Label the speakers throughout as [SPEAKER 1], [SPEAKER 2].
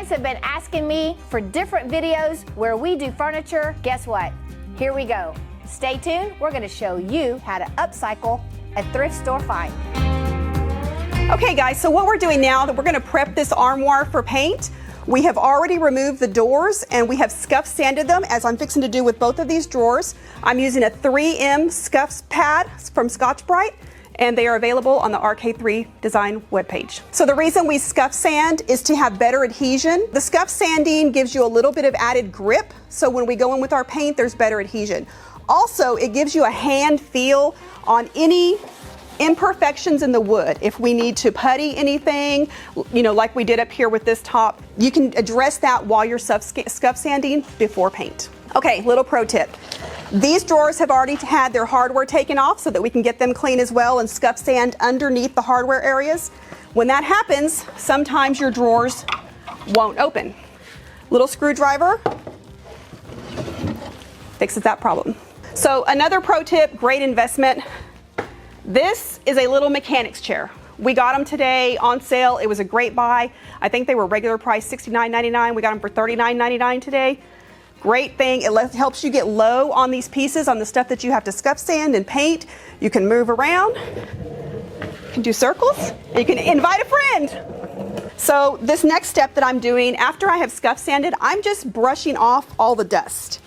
[SPEAKER 1] guys have been asking me for different videos where we do furniture. Guess what? Here we go. Stay tuned. We're going to show you how to upcycle a thrift store find.
[SPEAKER 2] Okay guys, so what we're doing now, that we're going to prep this armoire for paint. We have already removed the doors and we have scuff sanded them, as I'm fixing to do with both of these drawers. I'm using a 3M scuff pad from Scotch-Brite, and they are available on the RK3 Design webpage. So the reason we scuff sand is to have better adhesion. The scuff sanding gives you a little bit of added grip, so when we go in with our paint, there's better adhesion. Also, it gives you a hand feel on any imperfections in the wood. If we need to putty anything, you know, like we did up here with this top, you can address that while you're scuff sanding before paint. Okay, little pro tip. These drawers have already had their hardware taken off so that we can get them clean as well and scuff sand underneath the hardware areas. When that happens, sometimes your drawers won't open. Little screwdriver fixes that problem. So another pro tip, great investment. This is a little mechanics chair. We got them today on sale. It was a great buy. I think they were regular price $69.99. We got them for $39.99 today. Great thing. It helps you get low on these pieces, on the stuff that you have to scuff sand and paint. You can move around, you can do circles, and you can invite a friend. So this next step that I'm doing, after I have scuff sanded, I'm just brushing off all the dust.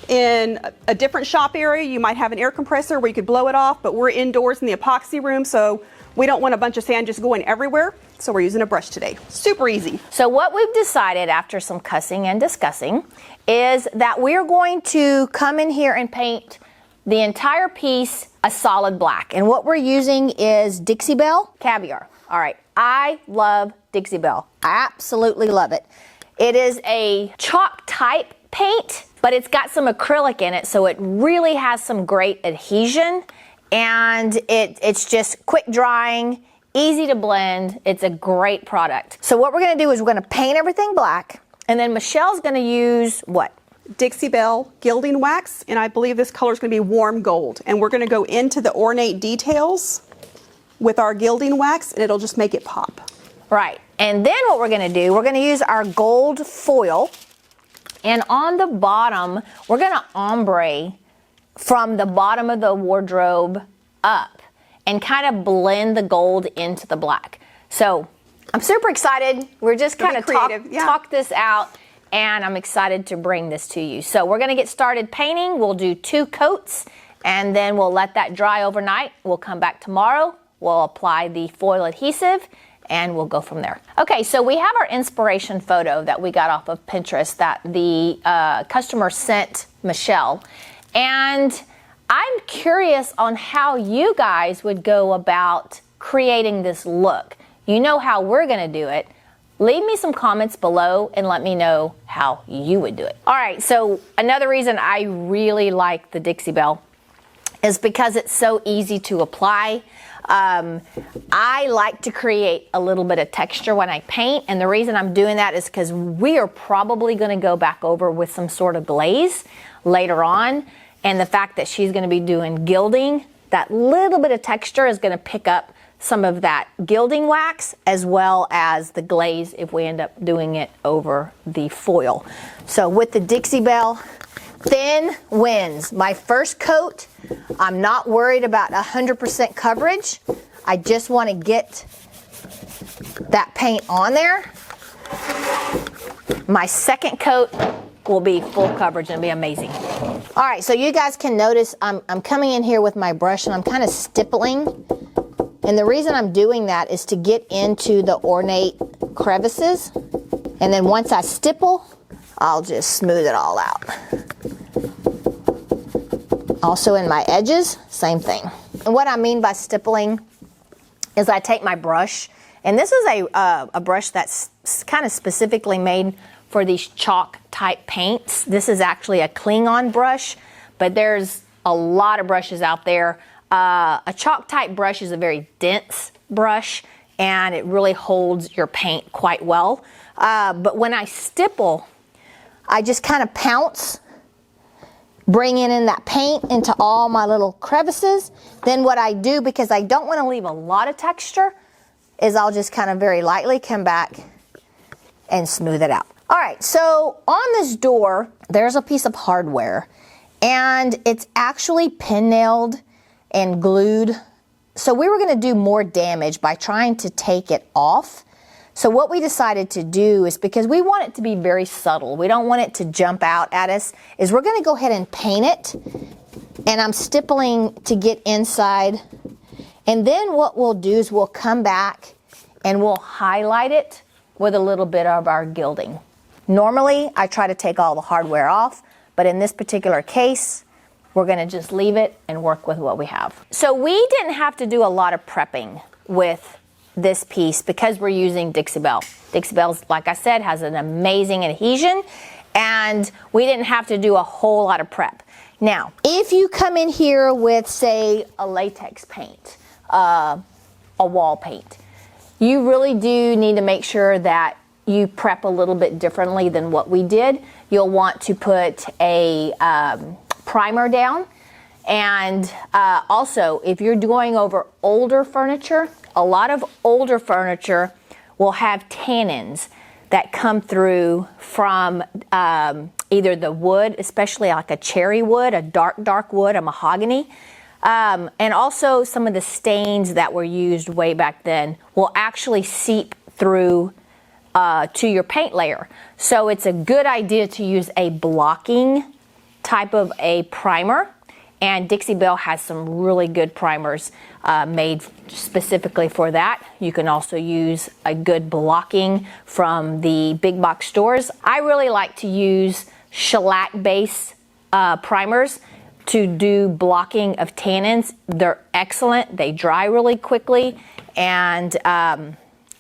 [SPEAKER 2] In a different shop area, you might have an air compressor where you could blow it off, but we're indoors in the epoxy room, so we don't want a bunch of sand just going everywhere. So we're using a brush today. Super easy.
[SPEAKER 1] So what we've decided after some cussing and discussing is that we're going to come in here and paint the entire piece a solid black. And what we're using is Dixie Belle Caviar. All right, I love Dixie Belle. I absolutely love it. It is a chalk type paint, but it's got some acrylic in it, so it really has some great adhesion, and it's just quick drying, easy to blend. It's a great product. So what we're gonna do is we're gonna paint everything black, and then Michelle's gonna use what?
[SPEAKER 2] Dixie Belle gilding wax, and I believe this color is gonna be warm gold. And we're gonna go into the ornate details with our gilding wax, and it'll just make it pop.
[SPEAKER 1] Right, and then what we're gonna do, we're gonna use our gold foil, and on the bottom, we're gonna ombre from the bottom of the wardrobe up and kind of blend the gold into the black. So I'm super excited. We're just kind of talk this out, and I'm excited to bring this to you. So we're gonna get started painting. We'll do 2 coats, and then we'll let that dry overnight. We'll come back tomorrow. We'll apply the foil adhesive, and we'll go from there. Okay, so we have our inspiration photo that we got off of Pinterest that the customer sent Michelle. And I'm curious on how you guys would go about creating this look. You know how we're gonna do it. Leave me some comments below and let me know how you would do it. All right, so another reason I really like the Dixie Belle is because it's so easy to apply. I like to create a little bit of texture when I paint, and the reason I'm doing that is because we are probably going to go back over with some sort of glaze later on, and the fact that she's going to be doing gilding, that little bit of texture is going to pick up some of that gilding wax as well as the glaze if we end up doing it over the foil. So with the Dixie Belle, thin wins. My first coat, I'm not worried about 100% coverage. I just want to get that paint on there. My second coat will be full coverage and be amazing. All right, so you guys can notice I'm coming in here with my brush and I'm kind of stippling. And the reason I'm doing that is to get into the ornate crevices. And then once I stipple, I'll just smooth it all out. Also in my edges, same thing. And what I mean by stippling is I take my brush, and this is a brush that's kind of specifically made for these chalk type paints. This is actually a cling-on brush, but there's a lot of brushes out there. A chalk type brush is a very dense brush, and it really holds your paint quite well. But when I stipple, I just kind of pounce, bringing in that paint into all my little crevices. Then what I do, because I don't want to leave a lot of texture, is I'll just kind of very lightly come back and smooth it out. All right, so on this door, there's a piece of hardware, and it's actually pin nailed and glued. So we were gonna do more damage by trying to take it off. So what we decided to do is, because we want it to be very subtle, we don't want it to jump out at us, is we're gonna go ahead and paint it. And I'm stippling to get inside. And then what we'll do is we'll come back and we'll highlight it with a little bit of our gilding. Normally, I try to take all the hardware off, but in this particular case, we're gonna just leave it and work with what we have. So we didn't have to do a lot of prepping with this piece because we're using Dixie Belle. Dixie Belle's, like I said, has an amazing adhesion, and we didn't have to do a whole lot of prep. Now, if you come in here with, say, a latex paint, a wall paint, you really do need to make sure that you prep a little bit differently than what we did. You'll want to put a primer down. And also, if you're going over older furniture, a lot of older furniture will have tannins that come through from either the wood, especially like a cherry wood, a dark wood, a mahogany, and also some of the stains that were used way back then will actually seep through to your paint layer. So it's a good idea to use a blocking type of a primer. And Dixie Belle has some really good primers made specifically for that. You can also use a good blocking from the big box stores. I really like to use shellac base primers to do blocking of tannins. They're excellent. They dry really quickly, and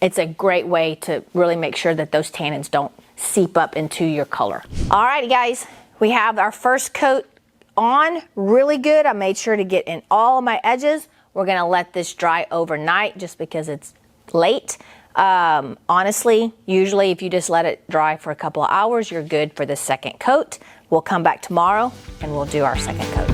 [SPEAKER 1] it's a great way to really make sure that those tannins don't seep up into your color. All right, guys, we have our first coat on really good. I made sure to get in all of my edges. We're gonna let this dry overnight just because it's late. Honestly, usually if you just let it dry for a couple of hours, you're good for the second coat. We'll come back tomorrow and we'll do our second coat.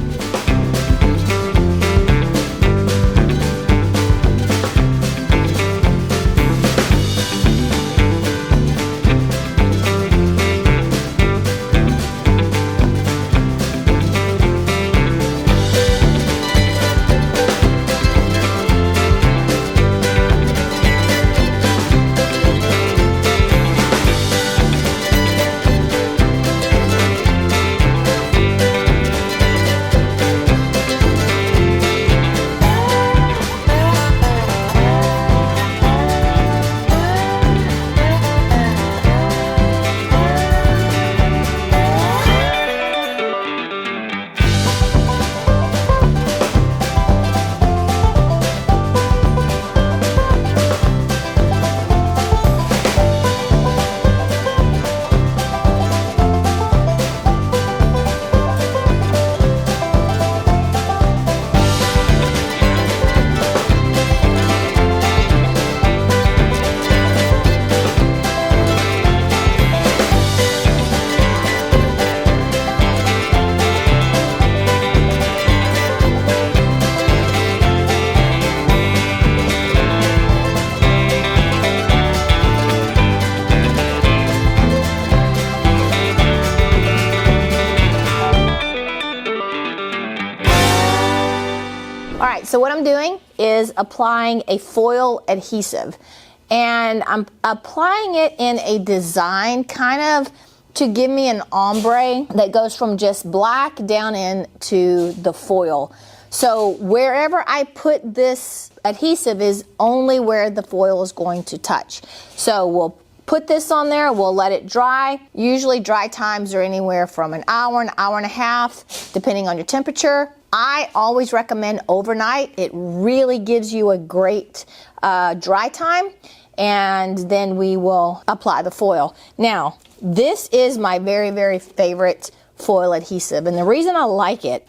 [SPEAKER 1] So what I'm doing is applying a foil adhesive, and I'm applying it in a design kind of to give me an ombre that goes from just black down into the foil. So wherever I put this adhesive is only where the foil is going to touch. So we'll put this on there, we'll let it dry. Usually dry times are anywhere from an hour and a half, depending on your temperature. I always recommend overnight. It really gives you a great dry time, and then we will apply the foil. Now, this is my very, very favorite foil adhesive, and the reason I like it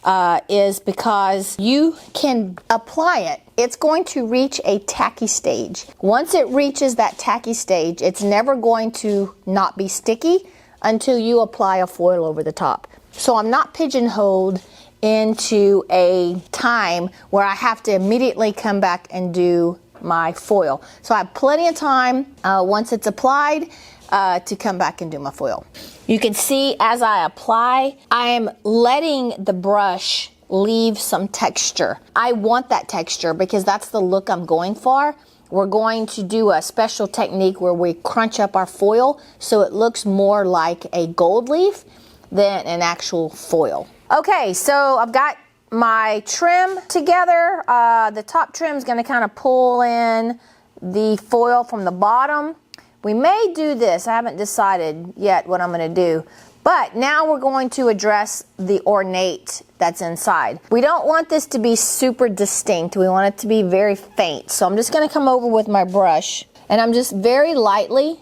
[SPEAKER 1] is because you can apply it. It's going to reach a tacky stage. Once it reaches that tacky stage, it's never going to not be sticky until you apply a foil over the top. So I'm not pigeonholed into a time where I have to immediately come back and do my foil. So I have plenty of time once it's applied to come back and do my foil. You can see as I apply, I am letting the brush leave some texture. I want that texture because that's the look I'm going for. We're going to do a special technique where we crunch up our foil so it looks more like a gold leaf than an actual foil. Okay, so I've got my trim together. The top trim is going to kind of pull in the foil from the bottom. We may do this. I haven't decided yet what I'm going to do. But now we're going to address the ornate that's inside. We don't want this to be super distinct. We want it to be very faint. So I'm just going to come over with my brush and I'm just very lightly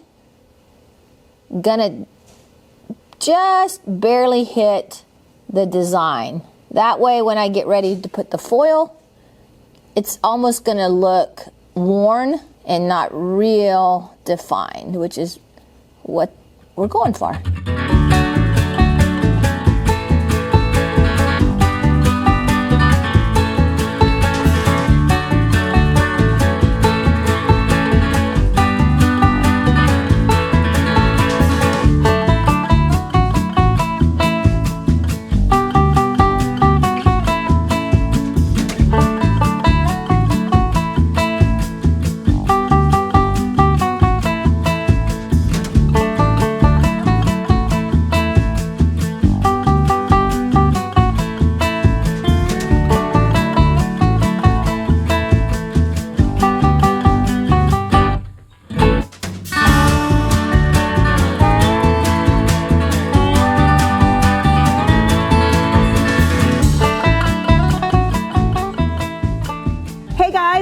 [SPEAKER 1] going to just barely hit the design. That way when I get ready to put the foil, it's almost going to look worn and not real defined, which is what we're going for.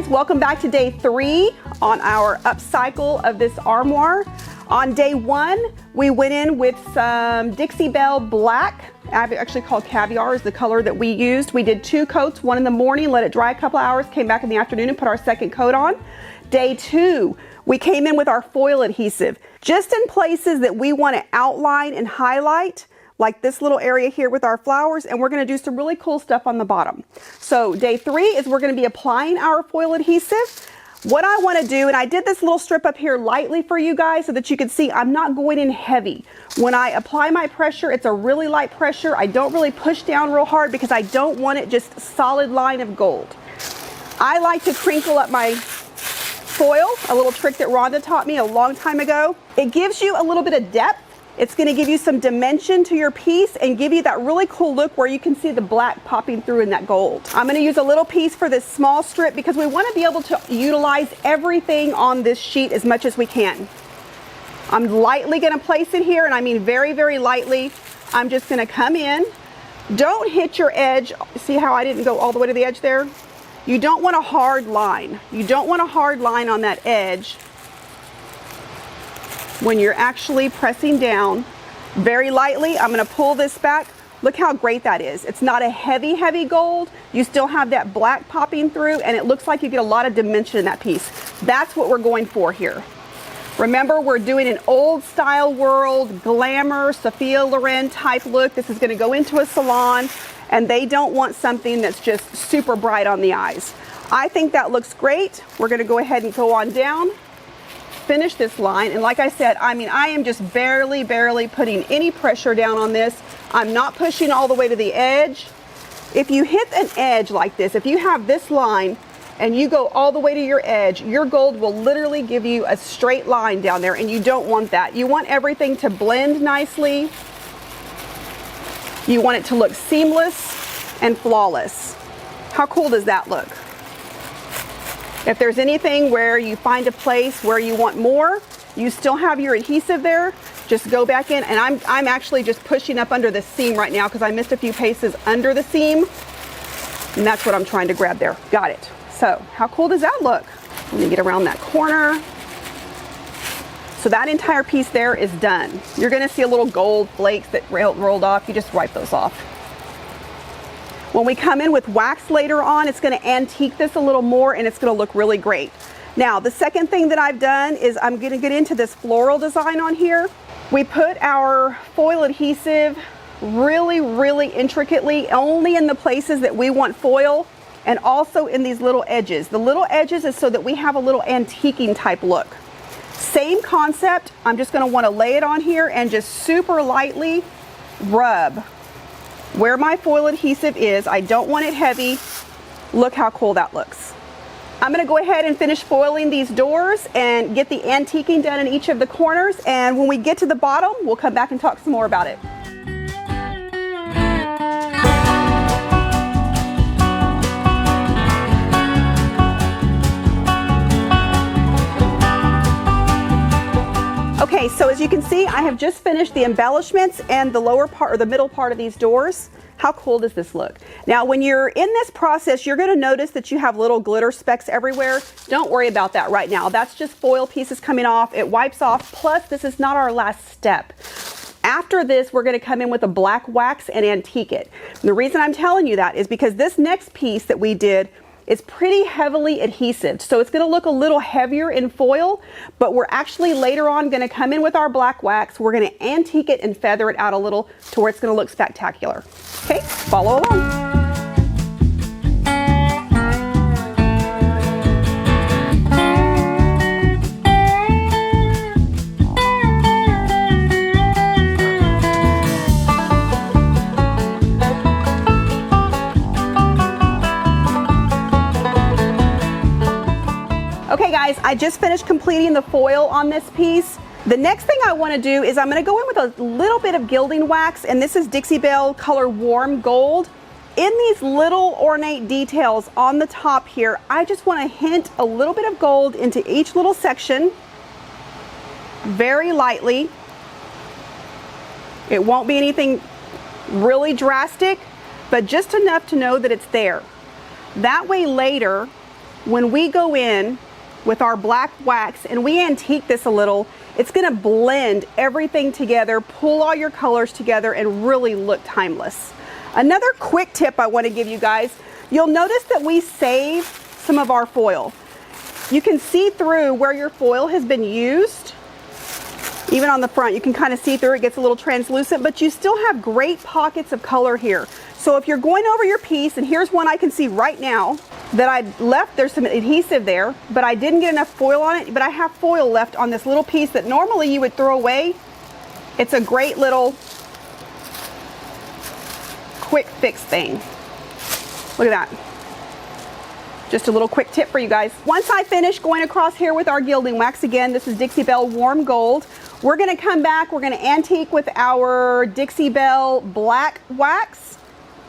[SPEAKER 2] Welcome back to day 3 on our upcycle of this armoire. On day 1, we went in with some Dixie Belle black, actually called caviar is the color that we used. We did 2 coats, one in the morning, let it dry a couple hours, came back in the afternoon and put our second coat on. Day 2, we came in with our foil adhesive, just in places that we want to outline and highlight, like this little area here with our flowers, and we're going to do some really cool stuff on the bottom. So day 3 is we're going to be applying our foil adhesive. What I want to do, and I did this little strip up here lightly for you guys so that you can see I'm not going in heavy. When I apply my pressure, it's a really light pressure. I don't really push down real hard because I don't want it just solid line of gold. I like to crinkle up my foil, a little trick that Rhonda taught me a long time ago. It gives you a little bit of depth. It's going to give you some dimension to your piece and give you that really cool look where you can see the black popping through in that gold. I'm going to use a little piece for this small strip because we want to be able to utilize everything on this sheet as much as we can. I'm lightly going to place it here, and I mean very, very lightly. I'm just going to come in. Don't hit your edge. See how I didn't go all the way to the edge there? You don't want a hard line. You don't want a hard line on that edge when you're actually pressing down. Very lightly, I'm going to pull this back. Look how great that is. It's not a heavy, heavy gold. You still have that black popping through, and it looks like you get a lot of dimension in that piece. That's what we're going for here. Remember, we're doing an old style world, glamour, Sophia Loren type look. This is going to go into a salon, and they don't want something that's just super bright on the eyes. I think that looks great. We're going to go ahead and go on down, finish this line, and like I said, I mean, I am just barely putting any pressure down on this. I'm not pushing all the way to the edge. If you hit an edge like this, if you have this line and you go all the way to your edge, your gold will literally give you a straight line down there, and you don't want that. You want everything to blend nicely. You want it to look seamless and flawless. How cool does that look? If there's anything where you find a place where you want more, you still have your adhesive there, just go back in, and I'm actually just pushing up under the seam right now because I missed a few paces under the seam, and that's what I'm trying to grab there. Got it. So how cool does that look? Let me get around that corner. So that entire piece there is done. You're going to see a little gold flakes that rolled off. You just wipe those off. When we come in with wax later on, it's going to antique this a little more, and it's going to look really great. Now, the second thing that I've done is I'm going to get into this floral design on here. We put our foil adhesive really intricately, only in the places that we want foil, and also in these little edges. The little edges is so that we have a little antiquing type look. Same concept. I'm just going to want to lay it on here and just super lightly rub where my foil adhesive is. I don't want it heavy. Look how cool that looks. I'm going to go ahead and finish foiling these doors and get the antiquing done in each of the corners, and when we get to the bottom, we'll come back and talk some more about it. Okay, so as you can see, I have just finished the embellishments and the lower part or the middle part of these doors. How cool does this look? Now, when you're in this process, you're going to notice that you have little glitter specks everywhere. Don't worry about that right now. That's just foil pieces coming off. It wipes off. Plus, this is not our last step. After this, we're going to come in with a black wax and antique it. And the reason I'm telling you that is because this next piece that we did is pretty heavily adhesive. So it's going to look a little heavier in foil, but we're actually later on going to come in with our black wax. We're going to antique it and feather it out a little to where it's going to look spectacular. Okay, follow along. Okay guys, I just finished completing the foil on this piece. The next thing I want to do is I'm going to go in with a little bit of gilding wax, and this is Dixie Belle color Warm Gold. In these little ornate details on the top here, I just want to hint a little bit of gold into each little section, very lightly. It won't be anything really drastic, but just enough to know that it's there. That way later, when we go in with our black wax and we antique this a little, it's going to blend everything together, pull all your colors together, and really look timeless. Another quick tip I want to give you guys, you'll notice that we save some of our foil. You can see through where your foil has been used. Even on the front, you can kind of see through, it gets a little translucent, but you still have great pockets of color here. So if you're going over your piece, and here's one I can see right now that I left, there's some adhesive there, but I didn't get enough foil on it, but I have foil left on this little piece that normally you would throw away. It's a great little quick fix thing. Look at that. Just a little quick tip for you guys. Once I finish going across here with our gilding wax, again, this is Dixie Belle Warm Gold. We're gonna come back, we're gonna antique with our Dixie Belle black wax,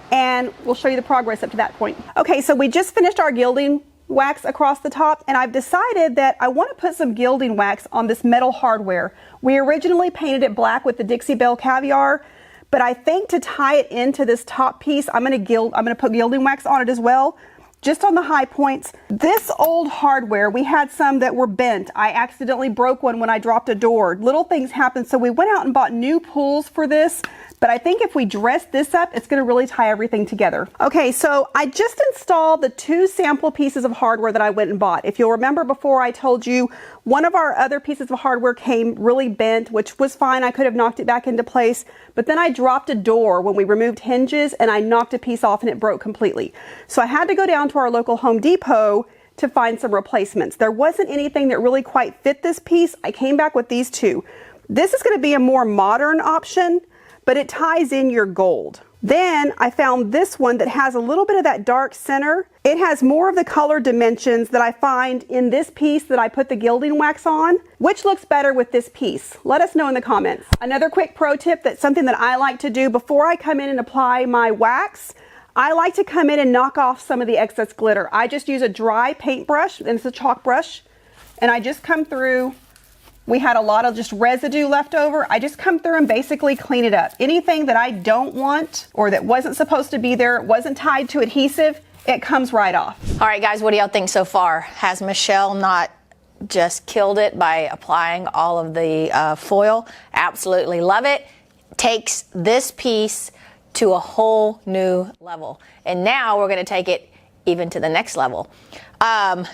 [SPEAKER 2] and we'll show you the progress up to that point. Okay, so we just finished our gilding wax across the top, and I've decided that I want to put some gilding wax on this metal hardware. We originally painted it black with the Dixie Belle Caviar, but I think to tie it into this top piece, I'm gonna put gilding wax on it as well, just on the high points. This old hardware, we had some that were bent. I accidentally broke one when I dropped a door. Little things happen, so we went out and bought new pulls for this, but I think if we dress this up, it's gonna really tie everything together. Okay, so I just installed the 2 sample pieces of hardware that I went and bought. If you'll remember before, I told you one of our other pieces of hardware came really bent, which was fine. I could have knocked it back into place, but then I dropped a door when we removed hinges and I knocked a piece off and it broke completely. So I had to go down to our local Home Depot to find some replacements. There wasn't anything that really quite fit this piece. I came back with these 2. This is gonna be a more modern option, but it ties in your gold. Then I found this one that has a little bit of that dark center. It has more of the color dimensions that I find in this piece that I put the gilding wax on. Which looks better with this piece? Let us know in the comments. Another quick pro tip, that's something that I like to do before I come in and apply my wax. I like to come in and knock off some of the excess glitter. I just use a dry paintbrush, and it's a chalk brush, and I just come through. We had a lot of just residue left over. I just come through and basically clean it up. Anything that I don't want or that wasn't supposed to be there, wasn't tied to adhesive, it comes right off.
[SPEAKER 1] All right, guys, what do y'all think so far? Has Michelle not just killed it by applying all of the foil? Absolutely love it. Takes this piece to a whole new level. And now we're gonna take it even to the next level.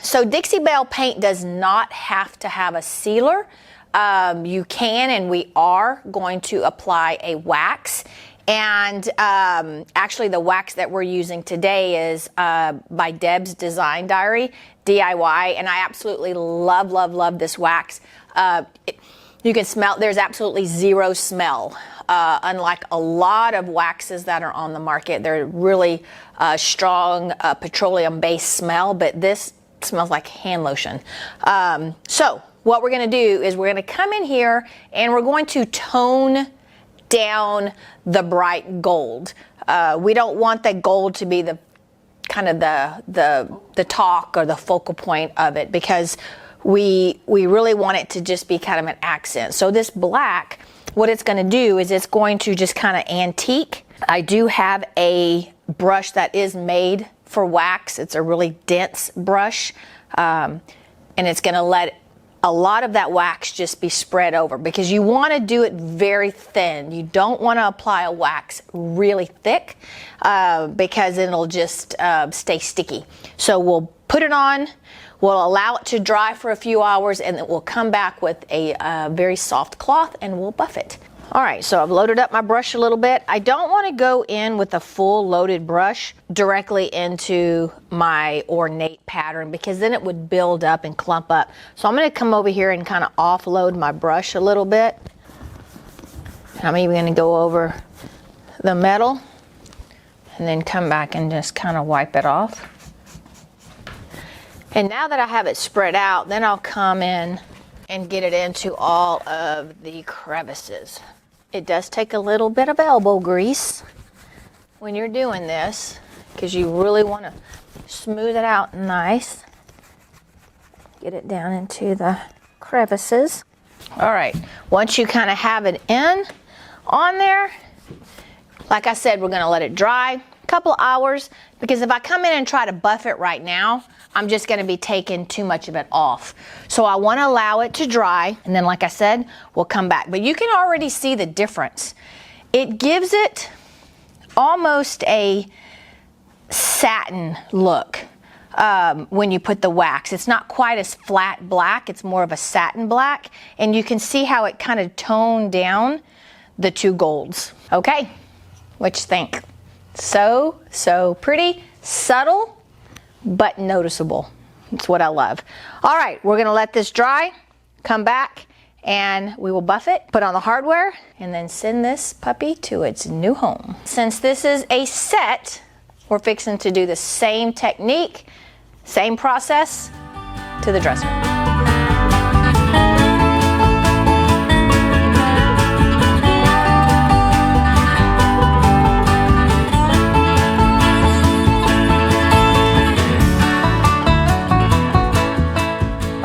[SPEAKER 1] So Dixie Belle paint does not have to have a sealer. You can, and we are going to apply a wax. And actually the wax that we're using today is by Deb's Design Diary, DIY, and I absolutely love, love, love this wax. You can smell, there's absolutely zero smell. Unlike a lot of waxes that are on the market, they're really strong petroleum-based smell, but this smells like hand lotion. So what we're gonna do is we're gonna come in here and we're going to tone down the bright gold. We don't want the gold to be the kind of the talk or the focal point of it, because we really want it to just be kind of an accent. So this black, what it's going to do is it's going to just kind of antique. I do have a brush that is made for wax. It's a really dense brush, and it's going to let a lot of that wax just be spread over, because you want to do it very thin. You don't want to apply a wax really thick, because it'll just stay sticky. So we'll put it on, we'll allow it to dry for a few hours, and then we'll come back with a very soft cloth and we'll buff it. All right, so I've loaded up my brush a little bit. I don't want to go in with a full loaded brush directly into my ornate pattern, because then it would build up and clump up. So I'm going to come over here and kind of offload my brush a little bit. I'm even going to go over the metal and then come back and just kind of wipe it off. And now that I have it spread out, then I'll come in and get it into all of the crevices. It does take a little bit of elbow grease when you're doing this, because you really want to smooth it out nice. Get it down into the crevices. All right, once you kind of have it on there, like I said, we're going to let it dry a couple hours, because if I come in and try to buff it right now, I'm just going to be taking too much of it off. So I want to allow it to dry, and then like I said, we'll come back. But you can already see the difference. It gives it almost a satin look when you put the wax. It's not quite as flat black, it's more of a satin black, and you can see how it kind of toned down the two golds. Okay, what you think? So pretty, subtle, but noticeable. It's what I love. All right, we're gonna let this dry, come back, and we will buff it, put on the hardware, and then send this puppy to its new home. Since this is a set, we're fixing to do the same technique, same process to the dresser.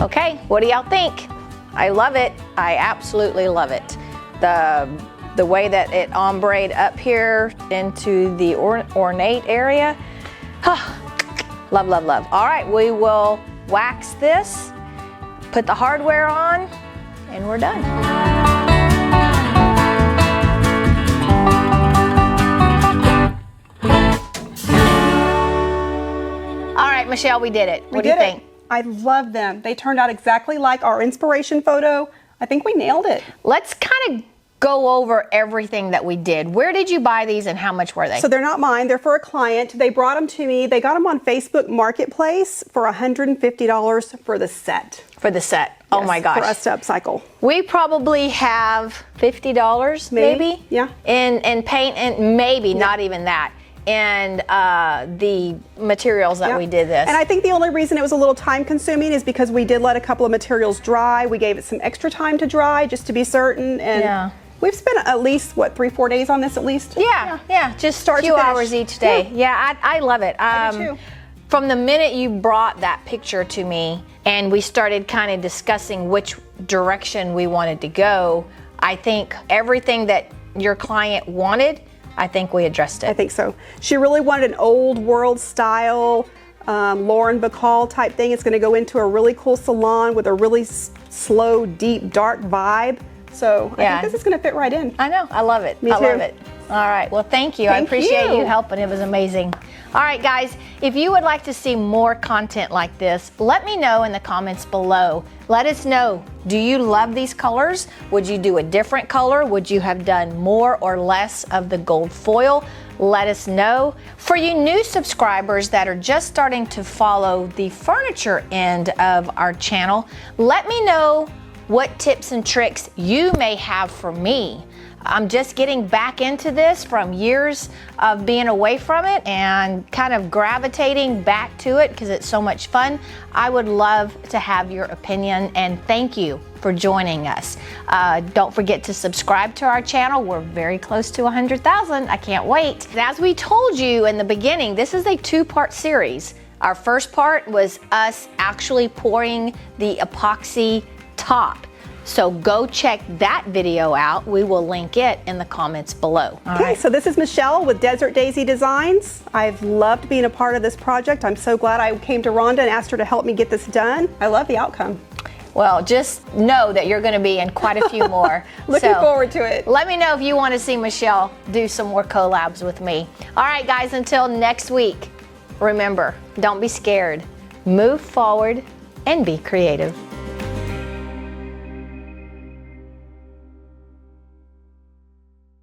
[SPEAKER 1] Okay, what do y'all think? I love it. I absolutely love it. The way that it ombreed up here into the ornate area. Love, love, love. All right, we will wax this, put the hardware on, and we're done. All right, Michelle, we did it. What do you think?
[SPEAKER 2] I love them. They turned out exactly like our inspiration photo. I think we nailed it.
[SPEAKER 1] Let's kind of go over everything that we did. Where did you buy these and how much were they?
[SPEAKER 2] So they're not mine, they're for a client. They brought them to me. They got them on Facebook Marketplace for $150 for the set.
[SPEAKER 1] For the set. Oh my gosh.
[SPEAKER 2] For us to upcycle.
[SPEAKER 1] We probably have $50 maybe?
[SPEAKER 2] Yeah.
[SPEAKER 1] In paint, and maybe not even that. And the materials that we did this.
[SPEAKER 2] And I think the only reason it was a little time consuming is because we did let a couple of materials dry. We gave it some extra time to dry just to be certain. And we've spent at least, what, 3-4 days on this at least?
[SPEAKER 1] Yeah, just a few hours each day. Yeah, I love it.
[SPEAKER 2] I do too.
[SPEAKER 1] From the minute you brought that picture to me and we started kind of discussing which direction we wanted to go, I think everything that your client wanted, I think we addressed it.
[SPEAKER 2] I think so. She really wanted an old world style, Lauren Bacall type thing. It's going to go into a really cool salon with a really slow, deep, dark vibe. So I think this is going to fit right in.
[SPEAKER 1] I know. I love it.
[SPEAKER 2] Me too.
[SPEAKER 1] I love it. All right. Well, thank you. I appreciate you helping. It was amazing. All right, guys. If you would like to see more content like this, let me know in the comments below. Let us know. Do you love these colors? Would you do a different color? Would you have done more or less of the gold foil? Let us know. For you new subscribers that are just starting to follow the furniture end of our channel, let me know what tips and tricks you may have for me. I'm just getting back into this from years of being away from it and kind of gravitating back to it because it's so much fun. I would love to have your opinion, and thank you for joining us. Don't forget to subscribe to our channel. We're very close to 100,000. I can't wait. And as we told you in the beginning, this is a two-part series. Our first part was us actually pouring the epoxy top. So go check that video out. We will link it in the comments below.
[SPEAKER 2] Okay, so this is Michelle with Desert Daisy Designs. I've loved being a part of this project. I'm so glad I came to Rhonda and asked her to help me get this done. I love the outcome.
[SPEAKER 1] Well, just know that you're going to be in quite a few more.
[SPEAKER 2] Looking forward to it.
[SPEAKER 1] Let me know if you want to see Michelle do some more collabs with me. All right, guys, until next week, remember, don't be scared. Move forward and be creative.